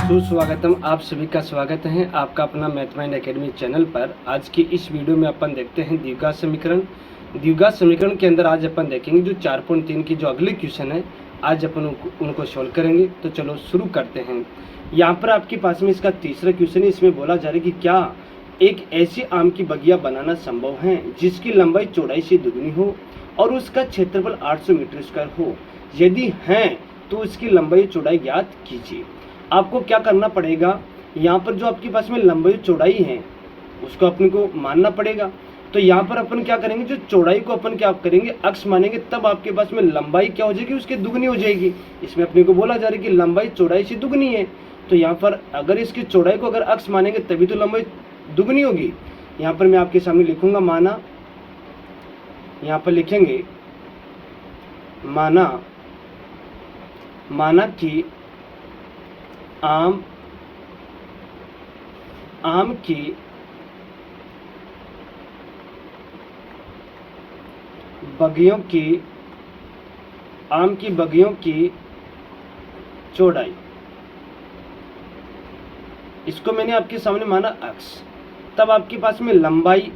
सुस्वागतम। आप सभी का स्वागत है आपका अपना मैथ माइंड एकेडमी चैनल पर। आज की इस वीडियो में अपन देखते हैं द्विघात समीकरण। द्विघात समीकरण के अंदर आज अपन देखेंगे जो 4.3 की जो अगले क्वेश्चन है, आज अपन उनको सोल्व करेंगे। तो चलो शुरू करते हैं। यहाँ पर आपके पास में इसका तीसरा क्वेश्चन है। इसमें बोला जा रहा है कि क्या एक ऐसी आम की बगिया बनाना संभव है जिसकी लंबाई चौड़ाई से दुगनी हो और उसका क्षेत्रफल 800 मीटर स्क्वायर हो। यदि है तो उसकी लंबाई चौड़ाई ज्ञात कीजिए। आपको क्या करना पड़ेगा, यहाँ पर जो आपके पास में लंबाई चौड़ाई है उसको अपने को मानना पड़ेगा। तो यहाँ पर अपन क्या करेंगे, जो चौड़ाई को अपन क्या करेंगे, अक्ष मानेंगे, तब आपके पास में लंबाई क्या हो जाएगी, उसकी दुगनी हो जाएगी। इसमें अपने को बोला जा रहा है कि लंबाई चौड़ाई से दुगनी है, तो यहाँ पर अगर इसकी चौड़ाई को अगर अक्ष मानेंगे तभी तो लंबाई दुगनी होगी। यहाँ पर मैं आपके सामने लिखूंगा माना, यहाँ पर लिखेंगे माना कि आम की बगियों की चौड़ाई, इसको मैंने आपके सामने माना अक्ष। तब आपके पास में लंबाई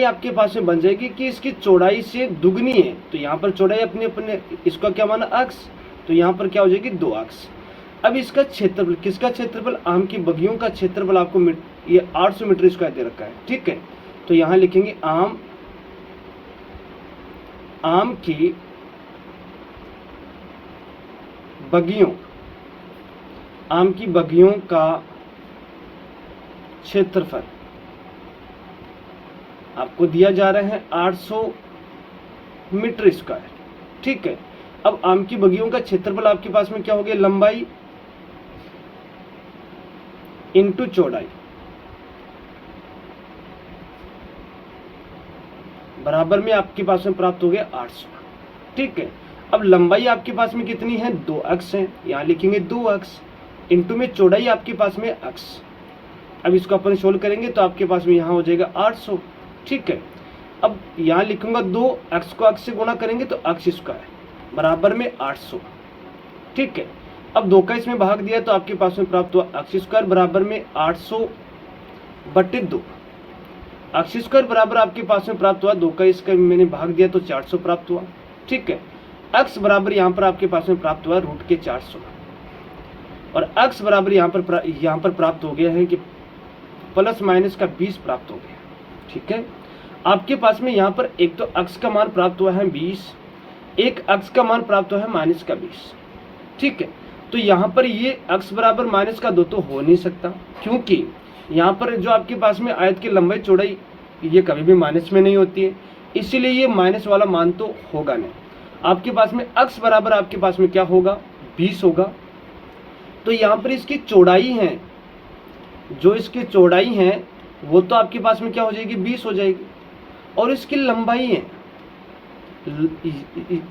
आपके पास में बन जाएगी कि इसकी चौड़ाई से दुगनी है। तो यहाँ पर चौड़ाई अपने इसका क्या माना अक्ष, तो यहाँ पर क्या हो जाएगी 2 अक्ष। अब इसका क्षेत्रफल, किसका क्षेत्रफल, आम की बगियों का क्षेत्रफल आपको ये 800 मीटर स्क्वायर दे रखा है, ठीक है। तो यहाँ लिखेंगे आम की बगियों का क्षेत्रफल आपको दिया जा रहा है 800 मीटर स्क्वायर, ठीक है। अब आम की बगियों का क्षेत्रफल आपके पास में क्या हो गया, लंबाई इंटू चौड़ाई, बराबर में आपके पास में प्राप्त हो गया 800, ठीक है। अब लंबाई आपके पास में कितनी है, 2 अक्ष है, यहां लिखेंगे 2 अक्ष, इंटू में चौड़ाई आपके पास में अक्ष। अब इसको अपन सोल्व करेंगे तो आपके पास में यहां हो जाएगा 800, ठीक है। अब यहां लिखूंगा 2 अक्ष को अक्ष से गुणा करेंगे तो अक्ष स्क्वायर बराबर में 800, ठीक है। अब 2 का इसमें भाग दिया तो आपके पास में प्राप्त हुआ अक्ष स्क्वायर बराबर में 800/2। अक्ष स्क्वायर बराबर आपके पास में प्राप्त हुआ, 2 का इसका मैंने भाग दिया तो 400 प्राप्त हुआ, ठीक है। अक्ष बराबर यहाँ पर आपके पास में प्राप्त हुआ रूट के 400 और अक्ष बराबर यहाँ पर प्राप्त हो गया है कि प्लस माइनस का 20 प्राप्त हो गया, ठीक है। आपके पास में यहाँ पर एक तो अक्ष का मान प्राप्त हुआ है 20, एक अक्ष का मान प्राप्त हुआ है माइनस का 20, ठीक है। तो यहाँ पर ये अक्ष बराबर माइनस का 2 तो हो नहीं सकता, क्योंकि यहाँ पर जो आपके पास में आयत की लंबाई चौड़ाई ये कभी भी माइनस में नहीं होती है, इसीलिए ये माइनस वाला मान तो होगा नहीं। आपके पास में अक्ष बराबर आपके पास में क्या होगा, 20 होगा। तो यहाँ पर इसकी चौड़ाई है, जो इसकी चौड़ाई है वो तो आपके पास में क्या हो जाएगी, 20 हो जाएगी। और इसकी लंबाई है,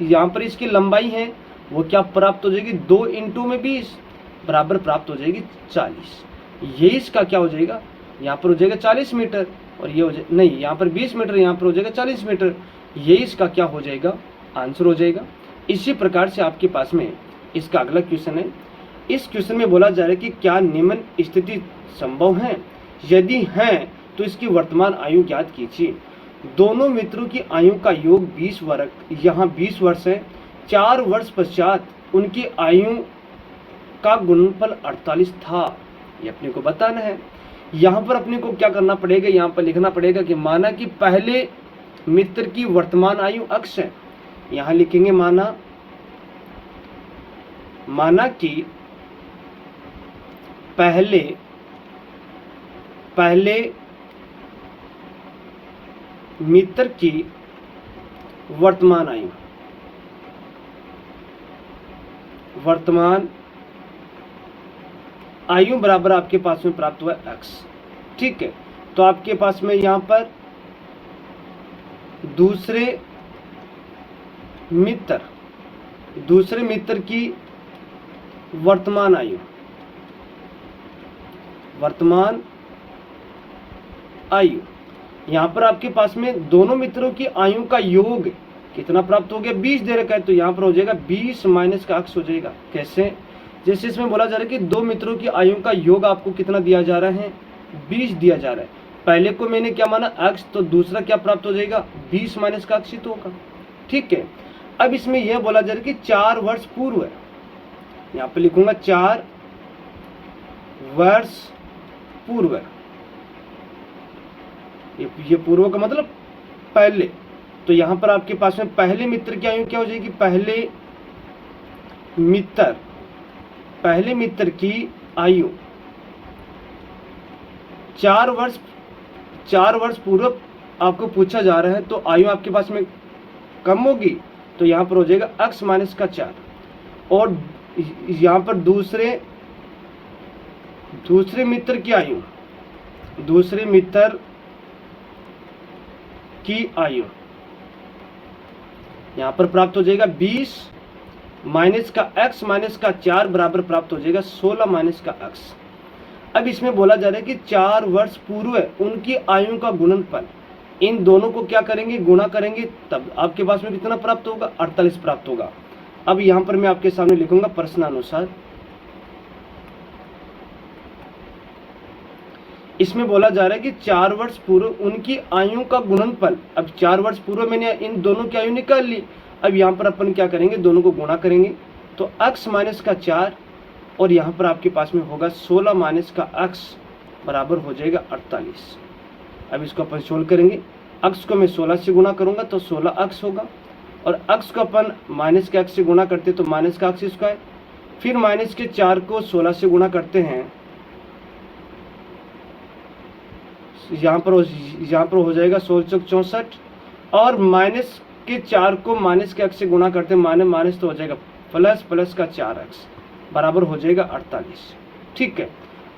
यहाँ पर इसकी लंबाई है वो क्या प्राप्त हो जाएगी, 2 इंटू में 20 बराबर प्राप्त हो जाएगी 40। ये इसका क्या हो जाएगा, यहाँ पर हो जाएगा 40 मीटर और ये हो जाए नहीं, यहाँ पर 20 मीटर, यहाँ पर हो जाएगा 40 मीटर। ये इसका क्या हो जाएगा, आंसर हो जाएगा। इसी प्रकार से आपके पास में इसका अगला क्वेश्चन है। इस क्वेश्चन में बोला जा रहा है कि क्या निम्न स्थिति संभव है, यदि है तो इसकी वर्तमान आयु ज्ञात कीजिए। दोनों मित्रों की आयु का योग 20 वर्ष, यहाँ 20 वर्ष है। 4 वर्ष पश्चात उनकी आयु का गुणनफल 48 था, ये अपने को बताना है। यहाँ पर अपने को क्या करना पड़ेगा, यहाँ पर लिखना पड़ेगा कि माना कि पहले मित्र की वर्तमान आयु अक्ष है, यहाँ लिखेंगे माना कि पहले मित्र की वर्तमान आयु बराबर आपके पास में प्राप्त हुआ x, ठीक है। तो आपके पास में यहाँ पर दूसरे मित्र की वर्तमान आयु यहाँ पर आपके पास में दोनों मित्रों की आयु का योग कितना प्राप्त हो गया, 20 दे रखा है, तो यहाँ पर हो जाएगा 20 माइनस का अक्स हो जाएगा। कैसे, जैसे इसमें बोला जा रहा है कि दो मित्रों की आयु का योग आपको कितना दिया जा रहा है, 20 दिया जा रहा है। पहले को मैंने क्या माना, x, तो दूसरा क्या प्राप्त हो जाएगा, 20 माइनस का x ही तो होगा। ठीक है, अब इसमें यह बोला जा रहा है कि 4 वर्ष पूर्व है, यहाँ पे लिखूंगा 4 वर्ष पूर्व है। ये पूर्व का मतलब पहले, तो यहाँ पर आपके पास में पहले मित्र की आयु क्या हो जाएगी, पहले मित्र की आयु 4 वर्ष पूर्व आपको पूछा जा रहा है, तो आयु आपके पास में कम होगी, तो यहाँ पर हो जाएगा x माइनस का 4। और यहाँ पर दूसरे मित्र की आयु यहाँ पर प्राप्त हो जाएगा 20 माइनस का x माइनस का 4 बराबर प्राप्त हो जाएगा 16 माइनस का x। अब इसमें बोला जा रहा है कि 4 वर्ष पूर्व उनकी आयु का गुणनफल, इन दोनों को क्या करेंगे, गुणा करेंगे, तब आपके पास में कितना प्राप्त होगा, 48 प्राप्त होगा। अब यहाँ पर मैं आपके सामने लिखूंगा प्रश्नानुसार। इसमें बोला जा रहा है कि 4 वर्ष पूर्व उनकी आयु का गुणनफल। अब 4 वर्ष पूर्व मैंने इन दोनों की आयु निकाल ली, अब यहाँ पर अपन क्या करेंगे, दोनों को गुणा करेंगे, तो x माइनस का 4 और यहाँ पर आपके पास में होगा 16 माइनस का x बराबर हो जाएगा 48। अब इसको अपन सोल्व करेंगे, x को मैं 16 से गुणा करूंगा तो 16x होगा, और x को अपन माइनस के x से गुणा करते तो माइनस का x स्क्वायर, फिर माइनस के 4 को 16 से गुणा करते हैं, यहाँ पर हो जाएगा 16 64, और माइनस के 4 को माइनस के x से गुणा करते हैं, माइनस तो हो जाएगा प्लस का 4x बराबर हो जाएगा 48। ठीक है,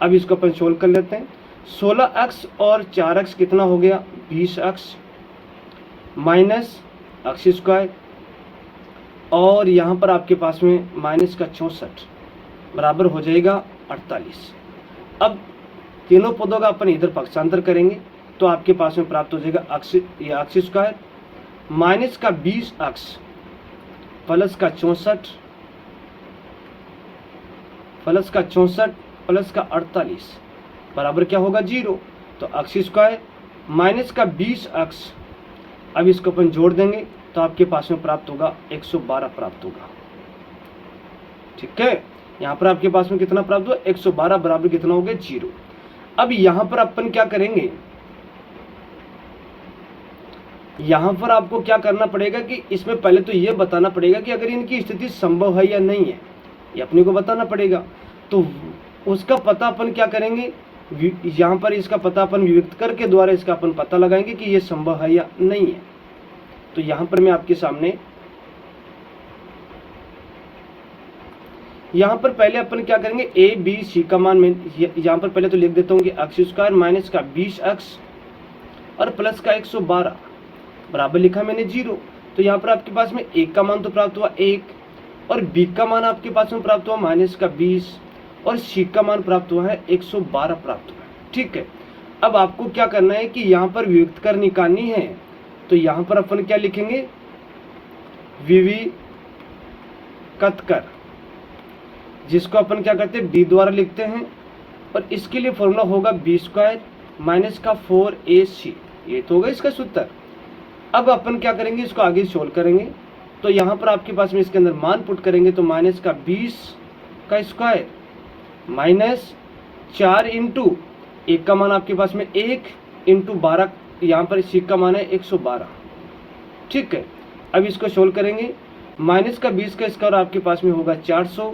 अब इसको अपन सोल्व कर लेते हैं। 16x और 4x कितना हो गया, 20x माइनस x स्क्वायर, और यहाँ पर आपके पास में माइनस का 64 बराबर हो जाएगा 48। अब तीनों पदों का अपन इधर पक्षांतर करेंगे तो आपके पास में प्राप्त हो जाएगा x स्क्वायर माइनस का 20x प्लस का 64 प्लस का 48 बराबर क्या होगा 0। तो x स्क्वायर माइनस का 20x, अब इसको अपन जोड़ देंगे तो आपके पास में प्राप्त होगा 112 प्राप्त होगा। ठीक है, यहाँ पर आपके पास में कितना प्राप्त हुआ, 112 बराबर कितना हो गया 0। अब यहाँ पर अपन क्या करेंगे, यहाँ पर आपको क्या करना पड़ेगा कि इसमें पहले तो ये बताना पड़ेगा कि अगर इनकी स्थिति संभव है या नहीं है, ये अपने को बताना पड़ेगा। तो उसका पता अपन क्या करेंगे, यहाँ पर इसका पता अपन विविक्त करके द्वारा इसका अपन पता लगाएंगे कि ये संभव है या नहीं है। तो यहाँ पर मैं आपके सामने, यहाँ पर पहले अपन क्या करेंगे, a b c का मान मैं यहाँ पर पहले तो लिख देता हूँ कि x स्क्वायर माइनस का 20x और प्लस का 112 बराबर लिखा मैंने 0। तो यहाँ पर आपके पास में a का मान तो प्राप्त हुआ 1, और b का मान आपके पास में प्राप्त हुआ माइनस का 20, और c का मान प्राप्त हुआ है 112 प्राप्त हुआ है। ठीक है, अब आपको क्या करना है कि यहाँ पर विविक्त कर निकालनी है, तो यहाँ पर अपन क्या लिखेंगे, विविक्त कर, जिसको अपन क्या करते हैं b द्वारा लिखते हैं, और इसके लिए फॉर्मूला होगा b स्क्वायर माइनस का 4ac, ये तो होगा इसका सूत्र। अब अपन क्या करेंगे, इसको आगे सोल्व करेंगे, तो यहाँ पर आपके पास में इसके अंदर मान पुट करेंगे तो माइनस का 20 का स्क्वायर माइनस 4 इंटू एक का मान आपके पास में 1 इंटू 12, यहाँ पर c का मान है 112। ठीक है, अब इसको सोल्व करेंगे, माइनस का 20 का स्क्वायर आपके पास में होगा 400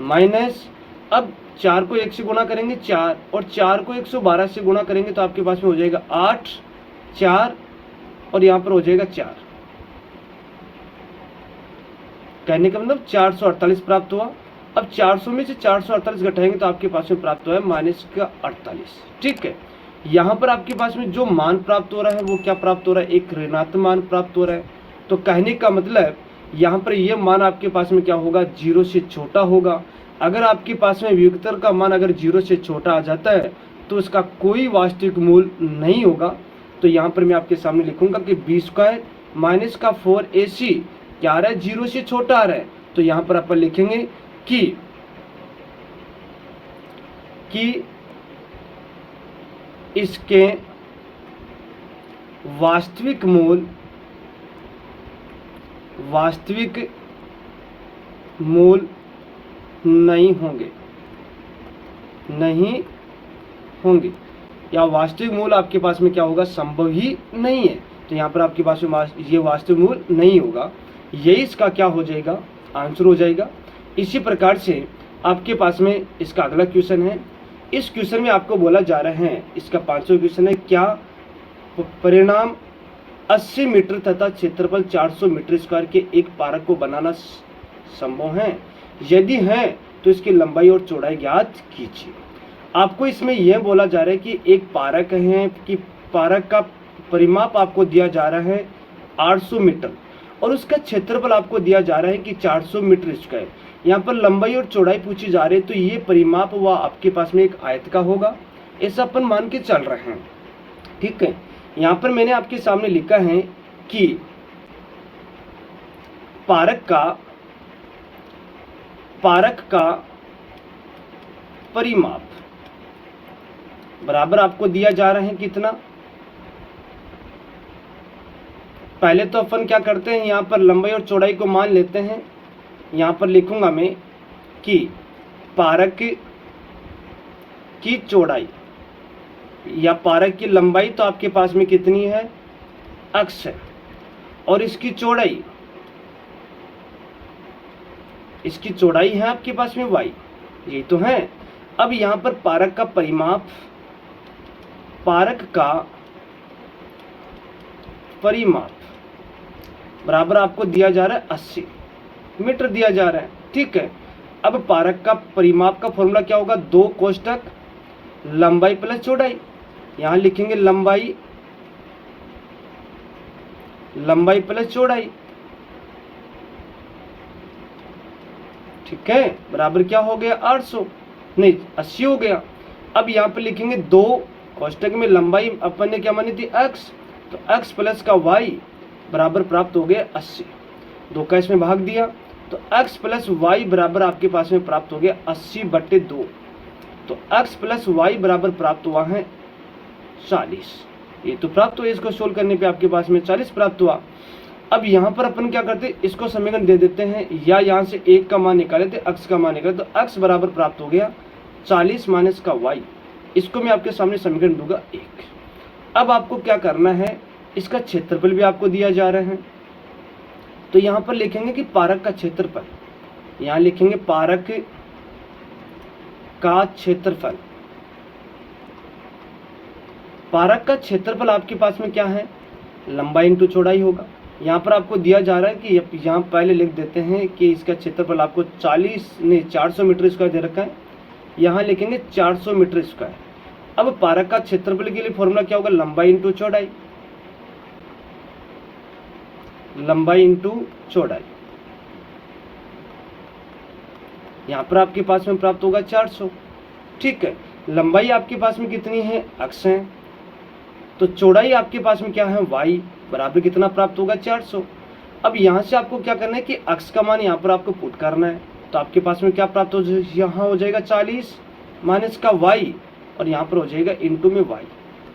माइनस, अब 4 को 1 से गुणा करेंगे 4, और 4 को 112 से गुणा करेंगे तो आपके पास में हो जाएगा 8 4, और यहाँ पर हो जाएगा 4, कहने का मतलब 448 प्राप्त हुआ। अब 400 में से 448 घटाएंगे तो आपके पास में प्राप्त हुआ है माइनस का 48। ठीक है, यहाँ पर आपके पास में जो मान प्राप्त हो रहा है वो क्या प्राप्त हो रहा है, एक ऋणात्मक मान प्राप्त हो रहा है। तो कहने का मतलब यहाँ पर ये मान आपके पास में क्या होगा, 0 से छोटा होगा। अगर आपके पास में वियुक्तर का मान अगर 0 से छोटा आ जाता है तो इसका कोई वास्तविक मूल नहीं होगा। तो यहाँ पर मैं आपके सामने लिखूंगा कि b स्क्वायर माइनस का 4ac क्या आ रहा है, 0 से छोटा आ रहा है। तो यहाँ पर अपन लिखेंगे कि कि इसके वास्तविक मूल नहीं होंगे या वास्तविक मूल आपके पास में क्या होगा, संभव ही नहीं है। तो यहाँ पर आपके पास में ये वास्तविक मूल नहीं होगा, यही इसका क्या हो जाएगा, आंसर हो जाएगा। इसी प्रकार से आपके पास में इसका अगला क्वेश्चन है। इस क्वेश्चन में आपको बोला जा रहा है, इसका 500 क्वेश्चन है, क्या परिणाम 80 मीटर तथा क्षेत्रफल 400 मीटर स्क्वायर के एक पार्क को बनाना संभव है? यदि है तो इसकी लंबाई और चौड़ाई ज्ञात कीजिए। आपको इसमें यह बोला जा रहा है कि एक पार्क है कि पार्क का परिमाप आपको दिया जा रहा है 800 मीटर और उसका क्षेत्रफल आपको दिया जा रहा है कि 400 मीटर स्क्वायर। यहाँ पर लंबाई और चौड़ाई पूछी जा रही है, तो ये परिमाप हुआ आपके पास में एक आयत का होगा, ऐसा अपन मान के चल रहे हैं। ठीक है, यहाँ पर मैंने आपके सामने लिखा है कि पार्क का परिमाप बराबर आपको दिया जा रहा है कितना। पहले तो अपन क्या करते हैं, यहाँ पर लंबाई और चौड़ाई को मान लेते हैं। यहाँ पर लिखूंगा मैं कि पार्क की चौड़ाई या पार्क की लंबाई तो आपके पास में कितनी है, x है, और इसकी चौड़ाई है आपके पास में y, ये तो है। अब यहाँ पर पार्क का परिमाप बराबर आपको दिया जा रहा है 80 मीटर दिया जा रहा है। ठीक है, अब पार्क का परिमाप का फॉर्मूला क्या होगा, 2 कोष्टक लंबाई प्लस चौड़ाई। यहाँ लिखेंगे लंबाई प्लस चौड़ाई। ठीक है, बराबर क्या हो गया, 80 हो गया। अब यहाँ पे लिखेंगे 2 कोष्टक में लंबाई अपन ने क्या मानी थी, x, तो x प्लस का y बराबर प्राप्त हो गया 80। 2 का इसमें भाग दिया तो x प्लस y बराबर आपके पास में प्राप्त हो गया 80/2। तो x प्लस y बराबर प्राप्त हुआ है 40। ये तो प्राप्त हुआ, इसको सोल्व करने पे आपके पास में 40 प्राप्त हुआ। अब यहाँ पर अपन क्या करते हैं, इसको समीकरण दे देते हैं, या यहाँ से 1 का मान निकाले थे, x का मान निकाले, तो x बराबर प्राप्त हो गया 40 माइनस का y। इसको मैं आपके सामने समीकरण दूंगा 1। अब आपको क्या करना है, इसका क्षेत्रफल भी आपको दिया जा रहा है, तो यहाँ पर लिखेंगे कि पार्क का क्षेत्रफल, यहाँ लिखेंगे पार्क का क्षेत्रफल। पार्क का क्षेत्रफल आपके पास में क्या है, लंबाई इंटू चौड़ाई होगा। यहाँ पर आपको दिया जा रहा है कि यहाँ पहले लिख देते हैं कि इसका क्षेत्रफल आपको 400 मीटर स्क्वायर दे रखा है, यहाँ लिखेंगे 400 मीटर स्क्वायर। अब पार्क का क्षेत्रफल के लिए फॉर्मूला क्या होगा, लंबाई इंटू चौड़ाई, लंबाई इंटू चौड़ाई। यहाँ पर आपके पास में प्राप्त होगा 400। ठीक है, लंबाई आपके पास में कितनी है, x है, तो चौड़ाई आपके पास में क्या है, y, बराबर कितना प्राप्त होगा, 400। अब यहाँ से आपको क्या करना है कि x का मान यहाँ पर आपको पुट करना है, तो आपके पास में क्या प्राप्त हो जाएगा, यहाँ हो जाएगा 40 माइनस का y, और यहाँ पर हो जाएगा इंटू में y,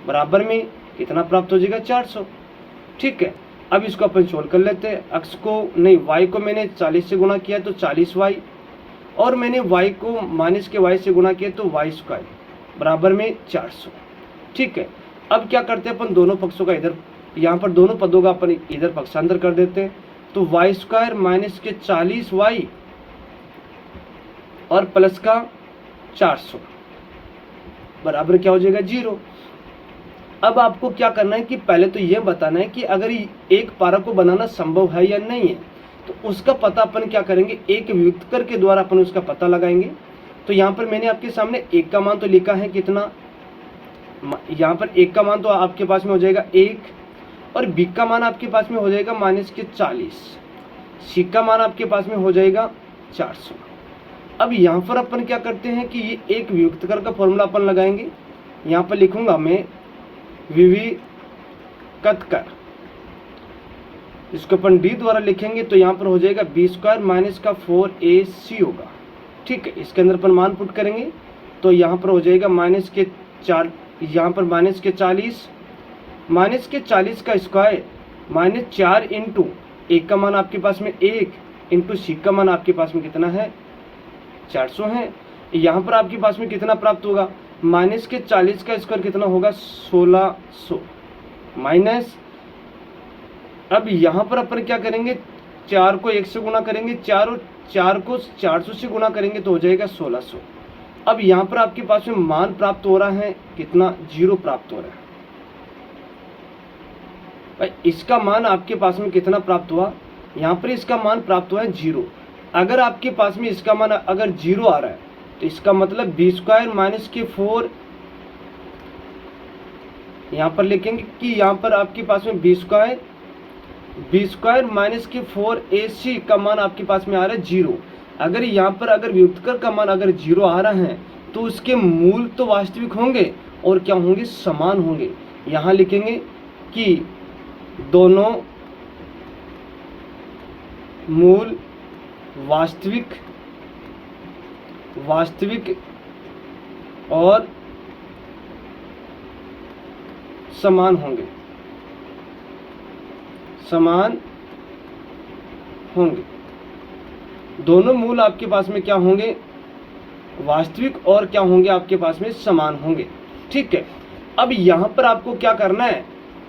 बराबर में कितना प्राप्त हो जाएगा, 400। ठीक है, अब इसको अपन सोल्व कर लेते हैं। x को नहीं, y को मैंने 40 से गुणा किया तो 40y, और मैंने y को माइनस के y से गुणा किया तो y स्क्वायर बराबर में 400। ठीक है, अब क्या करते हैं अपन, दोनों पक्षों का इधर, यहाँ पर दोनों पदों का अपन इधर पक्षांतर कर देते हैं, तो y स्क्वायर माइनस के 40y और प्लस का 400 बराबर क्या हो जाएगा, 0। अब आपको क्या करना है कि पहले तो यह बताना है कि अगर एक पार्क को बनाना संभव है या नहीं है, तो उसका पता अपन क्या करेंगे, एक व्युत्कर के द्वारा अपन उसका पता लगाएंगे। तो यहाँ पर मैंने आपके सामने 1 का मान तो लिखा है कितना, यहाँ पर 1 का मान तो आपके पास में हो जाएगा 1, और b का मान आपके पास में हो जाएगा माइनस के 40, c का मान आपके पास में हो जाएगा 400। अब यहाँ पर अपन क्या करते हैं कि ये एक व्युत्कर का फॉर्मूला अपन लगाएंगे। यहाँ पर लिखूंगा मैं विविकत कर, इसको अपन d द्वारा लिखेंगे, तो यहाँ पर हो जाएगा b स्क्वायर माइनस का 4ac होगा। ठीक है, इसके अंदर अपन मान पुट करेंगे, तो यहाँ पर हो जाएगा -4, यहाँ पर -40 का स्क्वायर -4 इंटू एक का मान आपके पास में 1 इंटू सी का मान आपके पास में कितना है 400 है। यहाँ पर आपके पास में कितना प्राप्त होगा, -40 का स्क्वायर कितना होगा 1600 माइनस, अब यहाँ पर अपन क्या करेंगे 4 को 1 से गुना करेंगे, 4 को 400 से गुना करेंगे तो हो जाएगा 1600। अब यहाँ पर आपके पास में मान प्राप्त हो रहा है कितना 0 प्राप्त हो रहा है। भाई इसका मान आपके पास में कितना प्राप्त हुआ, यहाँ पर इसका मान प्राप्त हुआ है 0। अगर आपके पास में इसका मान अगर 0 आ रहा है तो इसका मतलब b² - 4 यहाँ पर लिखेंगे कि यहाँ पर आपके पास में b² - 4ac का मान आपके पास में आ रहा है 0। अगर यहाँ पर अगर व्युत्कर का मान अगर 0 आ रहा है तो उसके मूल तो वास्तविक होंगे और क्या होंगे समान होंगे। यहाँ लिखेंगे कि दोनों मूल वास्तविक और समान होंगे, दोनों मूल आपके पास में क्या होंगे वास्तविक और क्या होंगे आपके पास में समान होंगे। ठीक है, अब यहाँ पर आपको क्या करना है,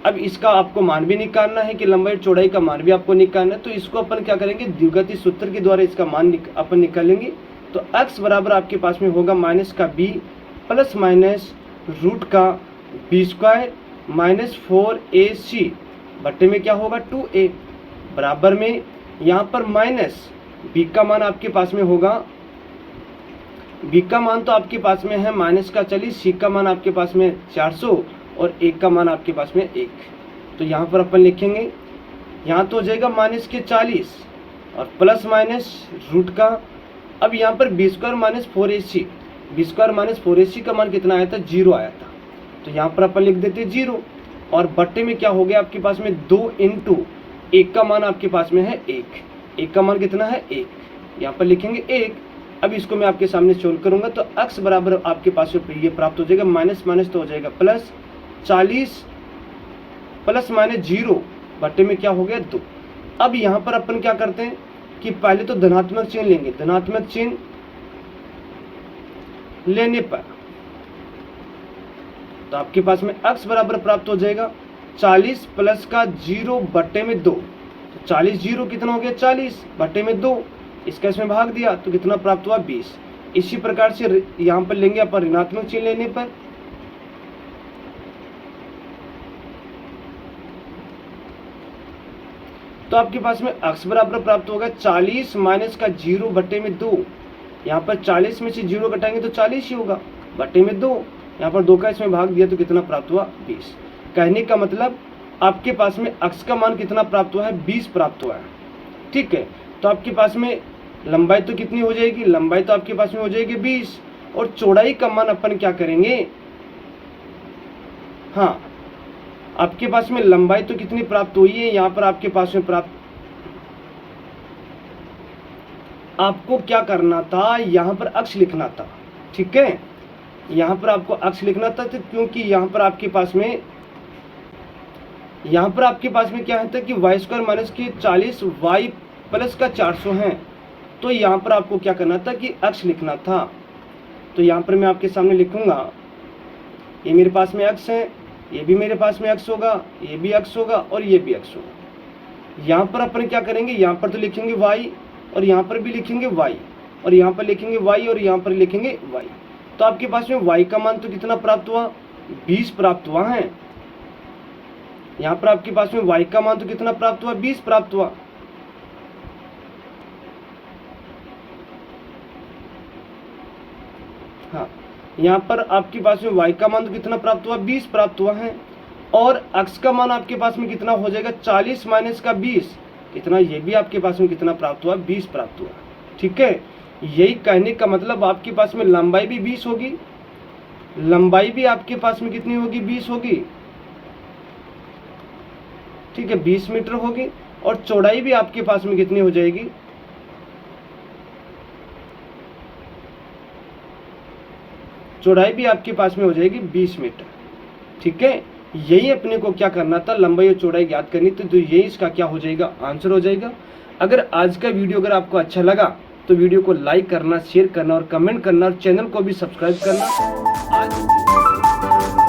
अब इसका आपको मान भी निकालना है कि लंबाई चौड़ाई का मान भी आपको निकालना है। तो इसको अपन क्या करेंगे द्विघाती सूत्र के द्वारा इसका मान अपन निकालेंगे। तो x बराबर आपके पास में होगा -b प्लस माइनस रूट का b² - 4ac बट्टे में क्या होगा 2a बराबर में यहाँ पर माइनस b का मान आपके पास में होगा, b का मान तो आपके पास में है -40, c का मान आपके पास में 400 और 1 का मान आपके पास में 1। तो यहाँ पर अपन लिखेंगे, यहाँ तो हो जाएगा -40 और प्लस माइनस रूट का, अब यहाँ पर b² - 4ac, b² - 4ac का मान कितना आया था 0 आया था। तो यहाँ पर अपन लिख देते 0 और बट्टे में क्या हो गया आपके पास में 2 इंटू 1 का मान आपके पास में है 1 का मान कितना है 1, यहाँ पर लिखेंगे 1। अब इसको मैं आपके सामने सोल्व करूंगा तो x बराबर आपके पास में ये प्राप्त हो जाएगा माइनस तो हो जाएगा प्लस 40 प्लस -0 बट्टे में क्या हो गया 2। अब यहाँ पर अपन क्या करते हैं कि पहले तो धनात्मक चिन्ह लेंगे, धनात्मक चिन्ह लेने पर तो आपके पास में x बराबर प्राप्त हो जाएगा 40 प्लस का 0 बट्टे में 2। तो 40 0 कितना हो गया 40 बट्टे में 2, इसका इसमें भाग दिया तो कितना प्राप्त हुआ 20। इसी प्रकार से यहाँ पर लेंगे अपन ऋणात्मक चिन्ह लेने पर तो आपके पास में x बराबर प्राप्त होगा 40 माइनस का 0 बट्टे में 2। यहाँ पर 40 में से 0 घटाएंगे तो 40 ही होगा बट्टे में 2, यहाँ पर 2 का इसमें भाग दिया तो कितना प्राप्त हुआ 20। कहने का मतलब आपके पास में x का मान कितना प्राप्त हुआ है 20 प्राप्त हुआ है। ठीक है, तो आपके पास में लंबाई तो कितनी हो जाएगी, लंबाई तो आपके पास में हो जाएगी 20 और चौड़ाई का मान अपन क्या करेंगे, हाँ आपके पास में लंबाई तो कितनी प्राप्त हुई है, यहाँ पर आपके पास में प्राप्त, आपको क्या करना था यहाँ पर अक्ष लिखना था। ठीक है, यहाँ पर आपको अक्ष लिखना था तो क्योंकि यहाँ पर आपके पास में क्या है था कि y² माइनस के 40 y प्लस का 400 है, तो यहाँ पर आपको क्या करना था कि अक्ष लिखना था। तो यहाँ पर मैं आपके सामने लिखूंगा, ये मेरे पास में अक्ष है, ये भी मेरे पास में अक्ष होगा, ये भी अक्ष होगा और ये भी अक्ष होगा। यहाँ पर अपन क्या करेंगे, यहाँ पर तो लिखेंगे y और यहाँ पर भी लिखेंगे y और यहाँ पर लिखेंगे y और यहाँ पर लिखेंगे y। तो आपके पास में y का मान तो कितना प्राप्त हुआ 20 प्राप्त हुआ है, यहाँ पर आपके पास में y का मान तो कितना प्राप्त हुआ 20 प्राप्त हुआ। हाँ, यहाँ पर आपके पास में y का मान तो कितना प्राप्त हुआ 20 प्राप्त हुआ है और x का मान आपके पास में कितना हो जाएगा 40 माइनस का 20, कितना ये भी आपके पास में कितना प्राप्त हुआ 20 प्राप्त हुआ। ठीक है, यही कहने का मतलब आपके पास में लंबाई भी 20 होगी, लंबाई भी आपके पास में कितनी होगी 20 होगी। ठीक है, 20 मीटर होगी और चौड़ाई भी आपके पास में कितनी हो जाएगी, चौड़ाई भी आपके पास में हो जाएगी 20 मीटर। ठीक है, यही अपने को क्या करना था, लंबाई और चौड़ाई ज्ञात करनी थी। तो यही इसका क्या हो जाएगा, आंसर हो जाएगा। अगर आज का वीडियो अगर आपको अच्छा लगा तो वीडियो को लाइक करना, शेयर करना और कमेंट करना और चैनल को भी सब्सक्राइब करना। आज